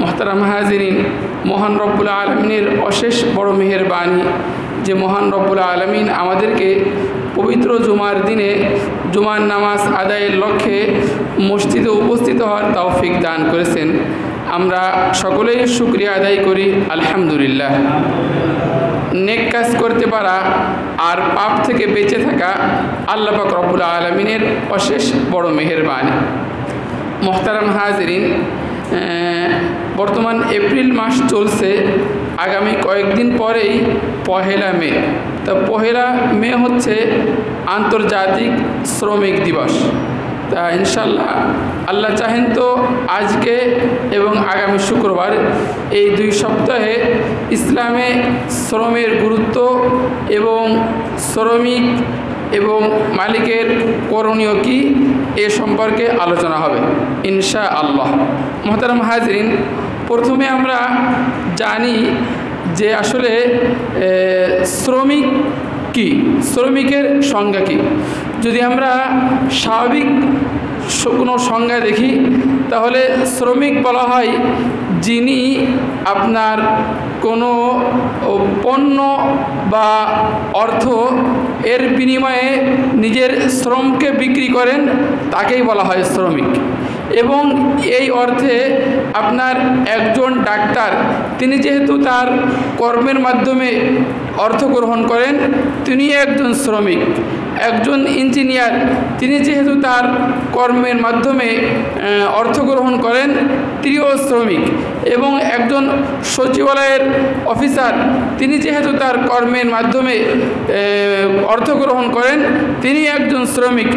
মোহতারাম হাজিরিন, মহান রব্বুল আলমিনের অশেষ বড় মেহেরবানি যে মহান রব্বুল আলমিন আমাদেরকে পবিত্র জুমার দিনে জুমার নামাজ আদায়ের লক্ষ্যে মসজিদে উপস্থিত হওয়ার তৌফিক দান করেছেন। আমরা সকলেই শুকরিয়া আদায় করি আলহামদুলিল্লাহ। নেক কাজ করতে পারা আর পাপ থেকে বেঁচে থাকা আল্লাহ পাক রব্বুল আলমিনের অশেষ বড় মেহেরবানি। মোহতারাম হাজিরিন, বর্তমান এপ্রিল মাস চলছে, আগামী কয়েকদিন পরেই পহেলা মে। তা পহেলা মে হচ্ছে আন্তর্জাতিক শ্রমিক দিবস। তা ইনশাল্লাহ আল্লাহ চাহেন তো আজকে এবং আগামী শুক্রবার এই 2 সপ্তাহে ইসলামে শ্রমের গুরুত্ব এবং শ্রমিক এবং মালিকের করণীয় কি এ সম্পর্কে আলোচনা হবে ইনশাআল্লাহ। মোহতারাম হাজরিন, প্রথমে আমরা জানি যে আসলে শ্রমিক কি, শ্রমিকের সংজ্ঞা কি। যদি আমরা স্বাভাবিক কোনো সংজ্ঞা দেখি তাহলে শ্রমিক বলা হয় যিনি আপনার কোনো পণ্য বা অর্থ এর বিনিময়ে নিজের শ্রমকে বিক্রি করেন, তাকেই বলা হয় শ্রমিক। এবং এই অর্থে আপনার একজন ডাক্তার, তিনি যেহেতু তার কর্মের মাধ্যমে অর্থ গ্রহণ করেন, তিনি একজন শ্রমিক। একজন ইঞ্জিনিয়ার, তিনি যেহেতু তার কর্মের মাধ্যমে অর্থ গ্রহণ করেন, তিনিও শ্রমিক। এবং একজন সচিবালয়ের অফিসার, তিনি যেহেতু তার কর্মের মাধ্যমে অর্থ গ্রহণ করেন, তিনি একজন শ্রমিক।